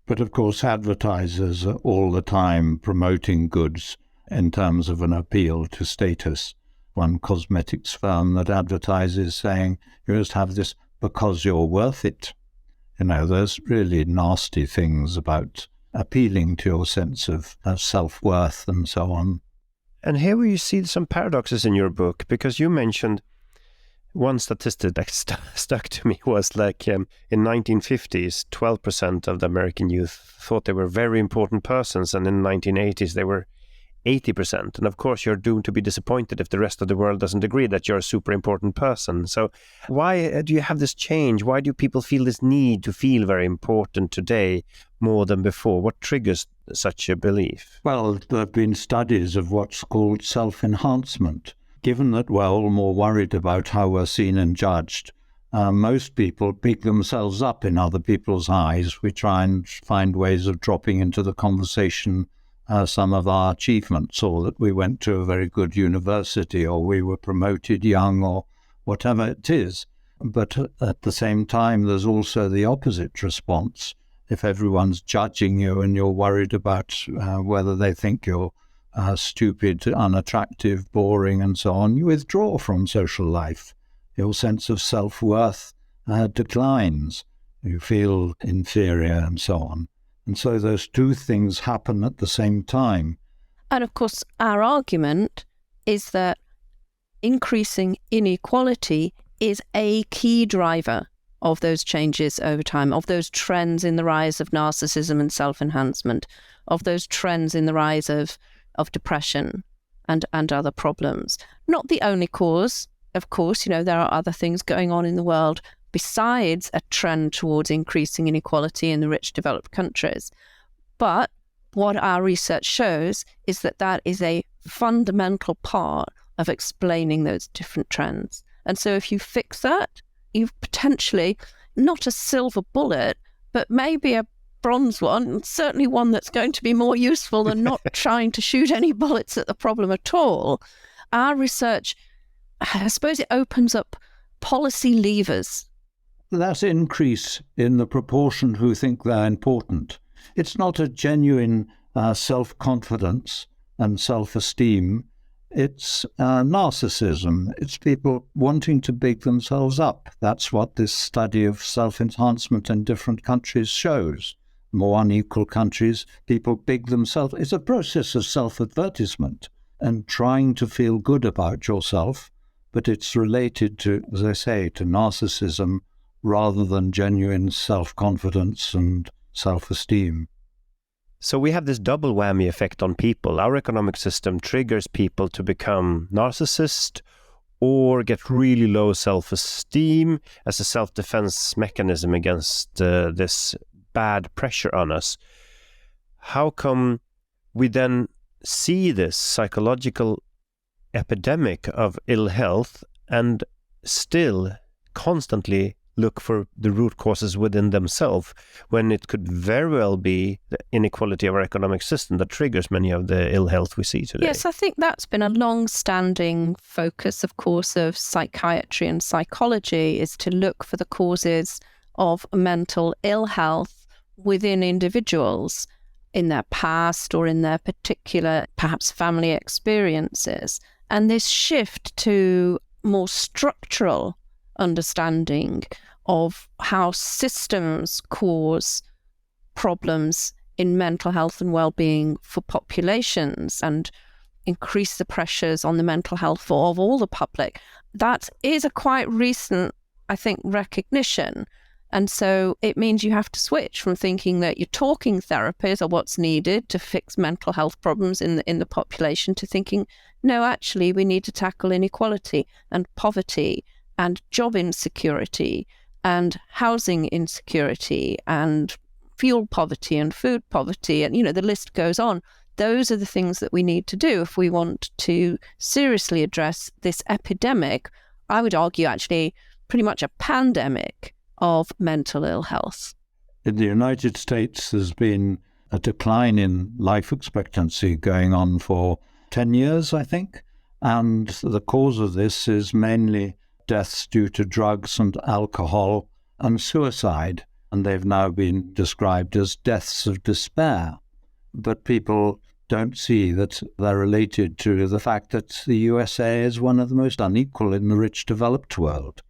But of course, advertisers are all the time promoting goods in terms of an appeal to status. One cosmetics firm that advertises saying, you just have this because you're worth it. There's really nasty things about appealing to your sense of self-worth and so on. And here you see some paradoxes in your book, because you mentioned one statistic that stuck to me was like in 1950s, 12% of the American youth thought they were very important persons, and in the 1980s they were 80%. And of course, you're doomed to be disappointed if the rest of the world doesn't agree that you're a super important person. So why do you have this change? Why do people feel this need to feel very important today more than before? What triggers such a belief? Well, there have been studies of what's called self-enhancement. given that we're all more worried about how we're seen and judged, most people big themselves up in other people's eyes. We try and find ways of dropping into the conversation some of our achievements, or that we went to a very good university, or we were promoted young, or whatever it is. But at the same time, there's also the opposite response. If everyone's judging you and you're worried about whether they think you're stupid, unattractive, boring, and so on, you withdraw from social life. Your sense of self-worth declines. You feel inferior and so on. And so those two things happen at the same time. And of course, our argument is that increasing inequality is a key driver of those changes over time, of those trends in the rise of narcissism and self-enhancement, of those trends in the rise of depression and other problems. Not the only cause, of course. There are other things going on in the world besides a trend towards increasing inequality in the rich developed countries. But what our research shows is that that is a fundamental part of explaining those different trends. And so if you fix that, you've potentially not a silver bullet, but maybe a bronze one, certainly one that's going to be more useful than not trying to shoot any bullets at the problem at all. Our research, I suppose it opens up policy levers. That increase in the proportion who think they're important. It's not a genuine self-confidence and self-esteem. It's narcissism. It's people wanting to big themselves up. That's what this study of self-enhancement in different countries shows. More unequal countries, people big themselves. It's a process of self-advertisement and trying to feel good about yourself, but it's related to, as I say, to narcissism rather than genuine self-confidence and self-esteem. So we have this double whammy effect on people. Our economic system triggers people to become narcissists or get really low self-esteem as a self-defense mechanism against this bad pressure on us. How come we then see this psychological epidemic of ill health and still constantly look for the root causes within themselves, when it could very well be the inequality of our economic system that triggers many of the ill health we see today? Yes, I think that's been a long-standing focus, of course, of psychiatry and psychology, is to look for the causes of mental ill health within individuals in their past or in their particular, perhaps, family experiences. And this shift to more structural understanding of how systems cause problems in mental health and well-being for populations and increase the pressures on the mental health of all the public. That is a quite recent, I think, recognition. And so it means you have to switch from thinking that your talking therapies are what's needed to fix mental health problems in the population to thinking, no, actually, we need to tackle inequality and poverty and job insecurity and housing insecurity and fuel poverty and food poverty. And, the list goes on. Those are the things that we need to do if we want to seriously address this epidemic. I would argue, actually, pretty much a pandemic of mental ill health. In the United States, there's been a decline in life expectancy going on for 10 years, I think. And the cause of this is mainly deaths due to drugs and alcohol and suicide. And they've now been described as deaths of despair. But people don't see that they're related to the fact that the USA is one of the most unequal in the rich developed world.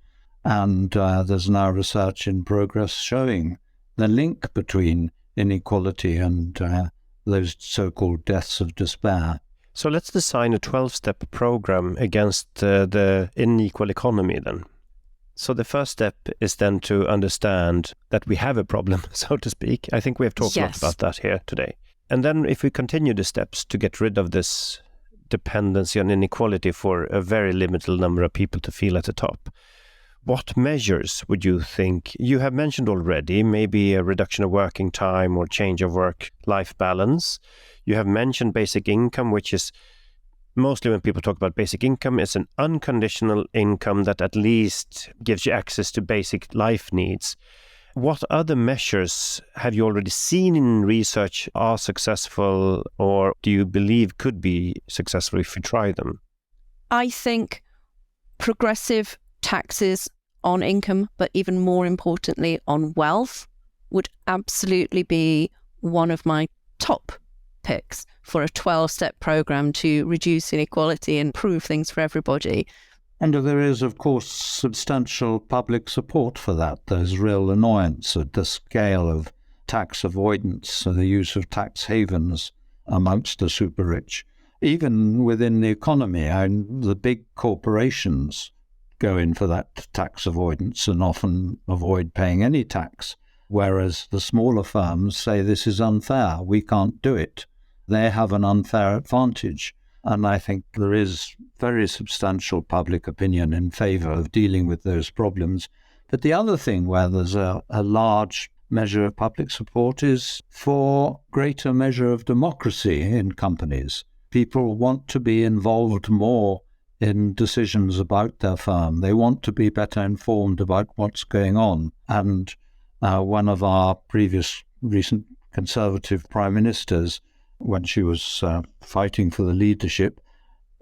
And there's now research in progress showing the link between inequality and those so-called deaths of despair. So let's design a 12-step program against the unequal economy then. So the first step is then to understand that we have a problem, so to speak. I think we have talked a lot about that here today. And then if we continue the steps to get rid of this dependency on inequality for a very limited number of people to feel at the top, what measures would you think? You have mentioned already, maybe a reduction of working time or change of work-life balance. You have mentioned basic income, which is mostly when people talk about basic income, it's an unconditional income that at least gives you access to basic life needs. What other measures have you already seen in research are successful, or do you believe could be successful if you try them? I think progressive taxes on income, but even more importantly on wealth, would absolutely be one of my top picks for a 12-step program to reduce inequality and improve things for everybody. And there is, of course, substantial public support for that. There's real annoyance at the scale of tax avoidance and the use of tax havens amongst the super rich. Even within the economy, the big corporations go in for that tax avoidance and often avoid paying any tax, whereas the smaller firms say this is unfair, we can't do it. They have an unfair advantage. And I think there is very substantial public opinion in favour of dealing with those problems. But the other thing where there's a large measure of public support is for greater measure of democracy in companies. People want to be involved more in decisions about their firm. They want to be better informed about what's going on. And one of our recent Conservative Prime Ministers, when she was fighting for the leadership,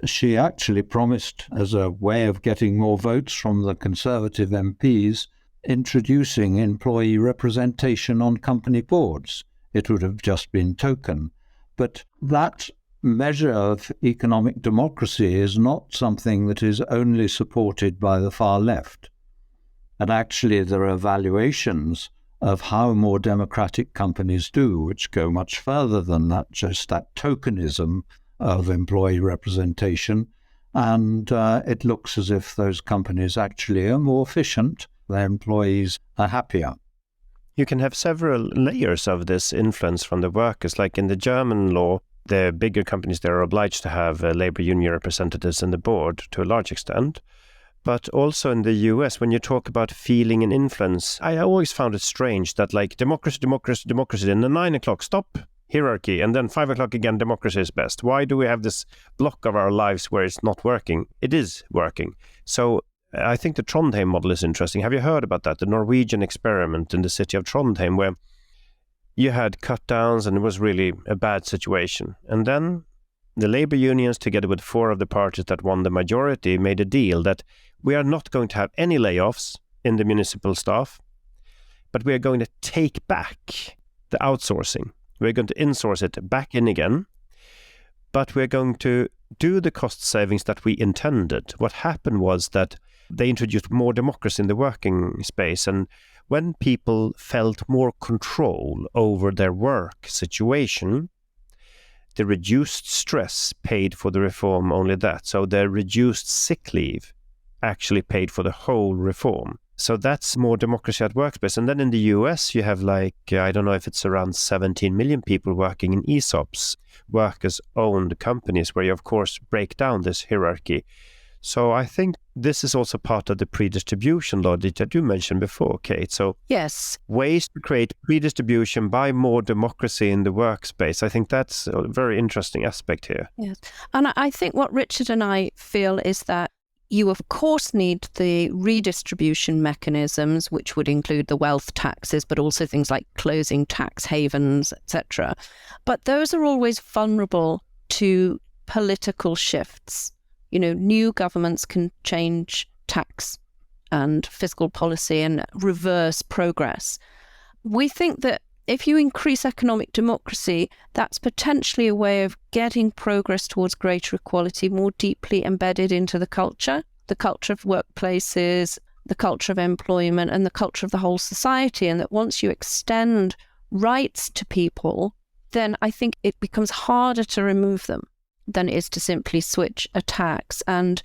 she actually promised, as a way of getting more votes from the Conservative MPs, introducing employee representation on company boards. It would have just been token. But that measure of economic democracy is not something that is only supported by the far left. And actually there are evaluations of how more democratic companies do, which go much further than that, just that tokenism of employee representation. And it looks as if those companies actually are more efficient, their employees are happier. You can have several layers of this influence from the workers. Like in the German law, the bigger companies, they're obliged to have labor union representatives in the board to a large extent. But also in the US, when you talk about feeling and influence, I always found it strange that like democracy, and then 9 o'clock, stop, hierarchy, and then 5 o'clock again, democracy is best. Why do we have this block of our lives where it's not working? It is working. So I think the Trondheim model is interesting. Have you heard about that? The Norwegian experiment in the city of Trondheim, where you had cut downs and it was really a bad situation. And then the labor unions, together with 4 of the parties that won the majority, made a deal that we are not going to have any layoffs in the municipal staff, but we are going to take back the outsourcing. We're going to insource it back in again, but we're going to do the cost savings that we intended. What happened was that they introduced more democracy in the working space, and when people felt more control over their work situation, the reduced stress paid for the reform, only that. So the reduced sick leave actually paid for the whole reform. So that's more democracy at workspace. And then in the US, you have I don't know if it's around 17 million people working in ESOPs, workers-owned companies, where you, of course, break down this hierarchy. So I think this is also part of the predistribution logic that you mentioned before, Kate. So yes, ways to create predistribution by more democracy in the workspace. I think that's a very interesting aspect here. Yes. And I think what Richard and I feel is that you, of course, need the redistribution mechanisms, which would include the wealth taxes, but also things like closing tax havens, etc. But those are always vulnerable to political shifts. You know, new governments can change tax and fiscal policy and reverse progress. We think that if you increase economic democracy, that's potentially a way of getting progress towards greater equality more deeply embedded into the culture of workplaces, the culture of employment, and the culture of the whole society. And that once you extend rights to people, then I think it becomes harder to remove them than it is to simply switch a tax. And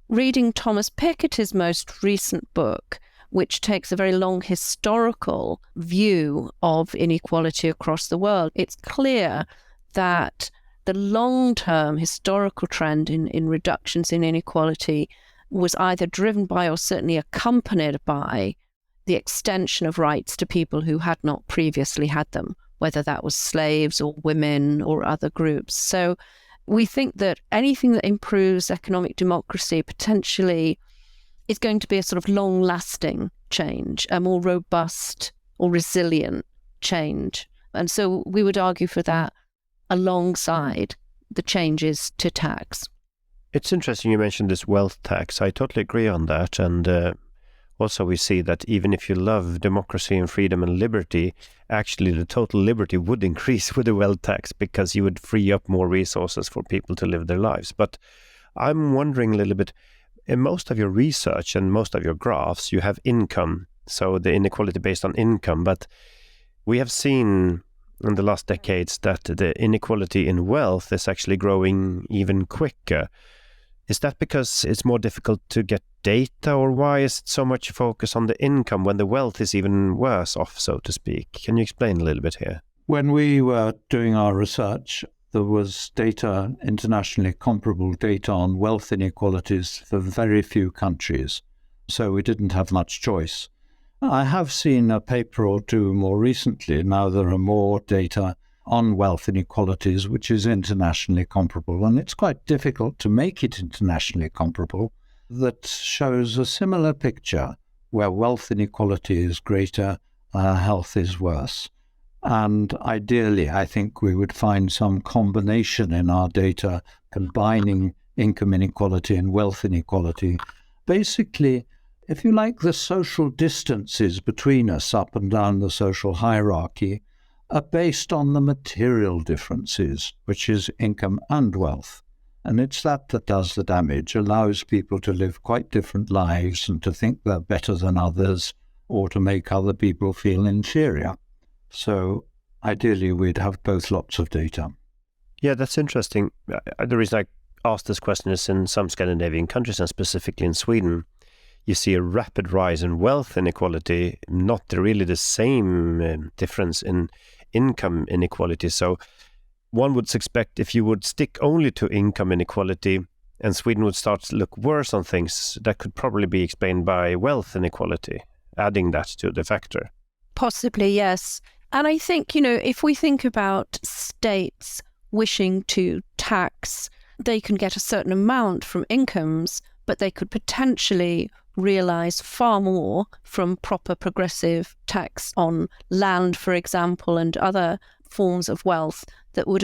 reading Thomas Piketty's most recent book, which takes a very long historical view of inequality across the world, it's clear that the long-term historical trend in reductions in inequality was either driven by or certainly accompanied by the extension of rights to people who had not previously had them, whether that was slaves or women or other groups. So we think that anything that improves economic democracy potentially is going to be a sort of long-lasting change, a more robust or resilient change. And so we would argue for that alongside the changes to tax. It's interesting you mentioned this wealth tax. I totally agree on that. And also we see that even if you love democracy and freedom and liberty, actually the total liberty would increase with the wealth tax because you would free up more resources for people to live their lives. But I'm wondering a little bit, in most of your research and most of your graphs, you have income, so the inequality based on income. But we have seen in the last decades that the inequality in wealth is actually growing even quicker. Is that because it's more difficult to get data, or why is it so much focus on the income when the wealth is even worse off, so to speak? Can you explain a little bit here? When we were doing our research, there was data, internationally comparable data on wealth inequalities for very few countries, so we didn't have much choice. I have seen a paper or two more recently. Now there are more data on wealth inequalities, which is internationally comparable, and it's quite difficult to make it internationally comparable, that shows a similar picture where wealth inequality is greater, health is worse. And ideally, I think we would find some combination in our data combining income inequality and wealth inequality. Basically, if you like, the social distances between us up and down the social hierarchy are based on the material differences, which is income and wealth. And it's that does the damage, allows people to live quite different lives and to think they're better than others or to make other people feel inferior. So ideally, we'd have both lots of data. Yeah, that's interesting. The reason I asked this question is in some Scandinavian countries, and specifically in Sweden, you see a rapid rise in wealth inequality, not really the same difference in income inequality. So one would suspect if you would stick only to income inequality and Sweden would start to look worse on things, that could probably be explained by wealth inequality, adding that to the factor. Possibly, yes. And I think, if we think about states wishing to tax, they can get a certain amount from incomes, but they could potentially realise far more from proper progressive tax on land, for example, and other forms of wealth that would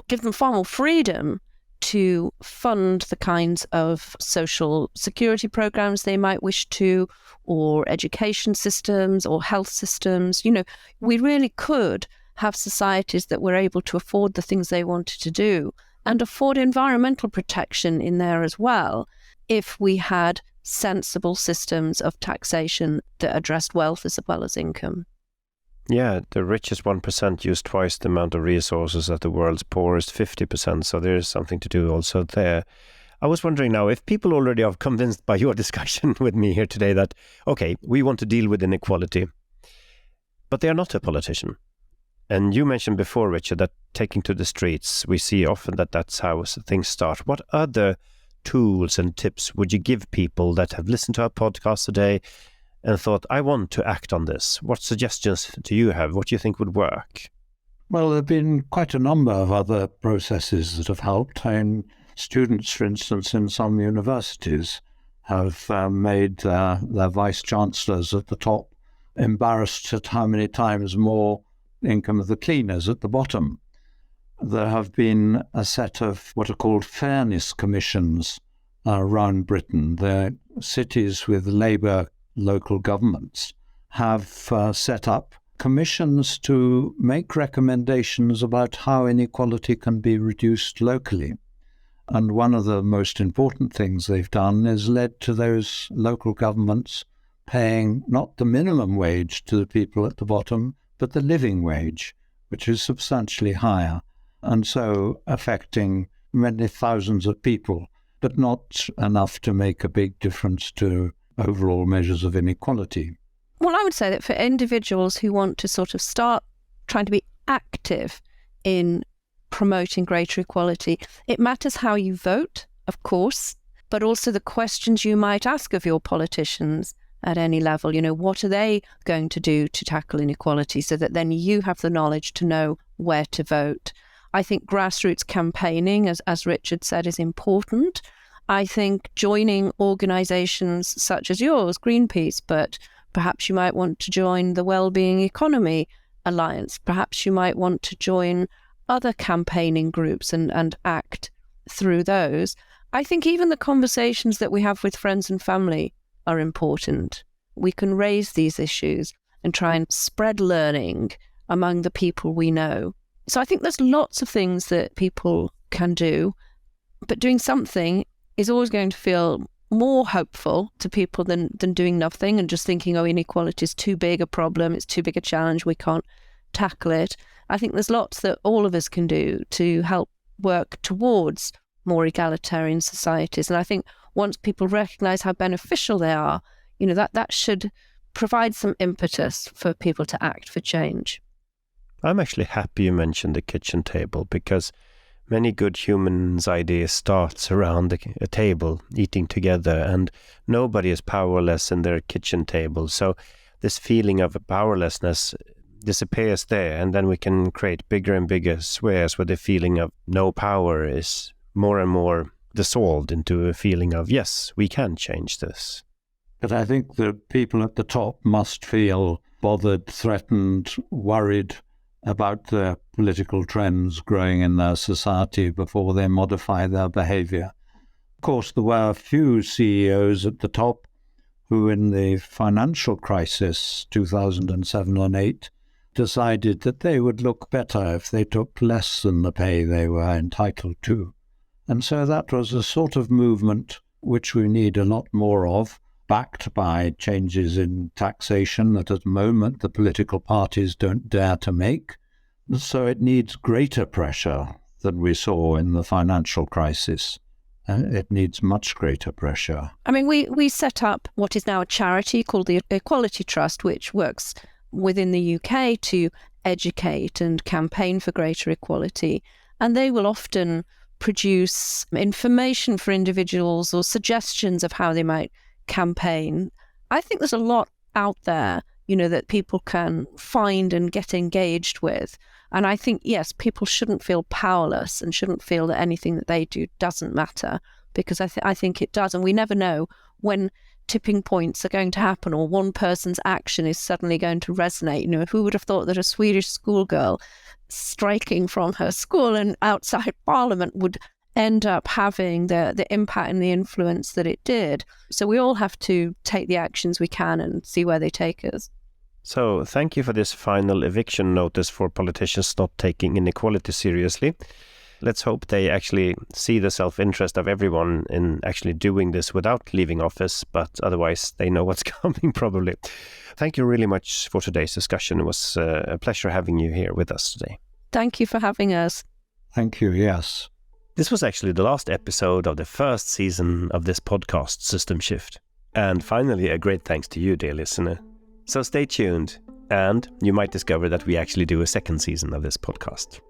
give them far more freedom to fund the kinds of social security programs they might wish to, or education systems or health systems. We really could have societies that were able to afford the things they wanted to do and afford environmental protection in there as well, if we had sensible systems of taxation that addressed wealth as well as income. Yeah, the richest 1% use twice the amount of resources as the world's poorest 50%, so there is something to do also there. I was wondering now, if people already are convinced by your discussion with me here today that, okay, we want to deal with inequality, but they are not a politician. And you mentioned before, Richard, that taking to the streets, we see often that that's how things start. What other tools and tips would you give people that have listened to our podcast today and thought, I want to act on this? What suggestions do you have? What do you think would work? Well, there have been quite a number of other processes that have helped. And students, for instance, in some universities have made their vice-chancellors at the top embarrassed at how many times more income of the cleaners at the bottom. There have been a set of what are called fairness commissions around Britain. The cities with Labour local governments have set up commissions to make recommendations about how inequality can be reduced locally. And one of the most important things they've done is led to those local governments paying not the minimum wage to the people at the bottom, but the living wage, which is substantially higher, and so affecting many thousands of people, but not enough to make a big difference to overall measures of inequality. Well, I would say that for individuals who want to sort of start trying to be active in promoting greater equality, it matters how you vote, of course, but also the questions you might ask of your politicians at any level. What are they going to do to tackle inequality, so that then you have the knowledge to know where to vote. I think grassroots campaigning, as Richard said, is important. I think joining organisations such as yours, Greenpeace, but perhaps you might want to join the Wellbeing Economy Alliance. Perhaps you might want to join other campaigning groups and act through those. I think even the conversations that we have with friends and family are important. We can raise these issues and try and spread learning among the people we know. So I think there's lots of things that people can do, but doing something is always going to feel more hopeful to people than doing nothing and just thinking, oh, inequality is too big a problem, it's too big a challenge, we can't tackle it. I think there's lots that all of us can do to help work towards more egalitarian societies. And I think once people recognise how beneficial they are, that should provide some impetus for people to act for change. I'm actually happy you mentioned the kitchen table, because many good humans' ideas starts around a table, eating together, and nobody is powerless in their kitchen table. So this feeling of powerlessness disappears there, and then we can create bigger and bigger spheres where the feeling of no power is more and more dissolved into a feeling of, yes, we can change this. But I think the people at the top must feel bothered, threatened, worried about the political trends growing in their society before they modify their behaviour. Of course, there were a few CEOs at the top who in the financial crisis 2007 and 8 decided that they would look better if they took less than the pay they were entitled to. And so that was a sort of movement which we need a lot more of, backed by changes in taxation that at the moment the political parties don't dare to make. So it needs greater pressure than we saw in the financial crisis. It needs much greater pressure. I mean, we set up what is now a charity called the Equality Trust, which works within the UK to educate and campaign for greater equality. And they will often produce information for individuals or suggestions of how they might campaign. I think there's a lot out there, that people can find and get engaged with. And I think, yes, people shouldn't feel powerless and shouldn't feel that anything that they do doesn't matter, because I think it does. And we never know when tipping points are going to happen or one person's action is suddenly going to resonate. Who would have thought that a Swedish schoolgirl striking from her school and outside Parliament would end up having the impact and the influence that it did? So we all have to take the actions we can and see where they take us. So thank you for this final eviction notice for politicians not taking inequality seriously. Let's hope they actually see the self-interest of everyone in actually doing this without leaving office, but otherwise they know what's coming probably. Thank you really much for today's discussion. It was a pleasure having you here with us today. Thank you for having us. Thank you, yes. This was actually the last episode of the first season of this podcast, SystemShift. And finally, a great thanks to you, dear listener. So stay tuned, and you might discover that we actually do a second season of this podcast.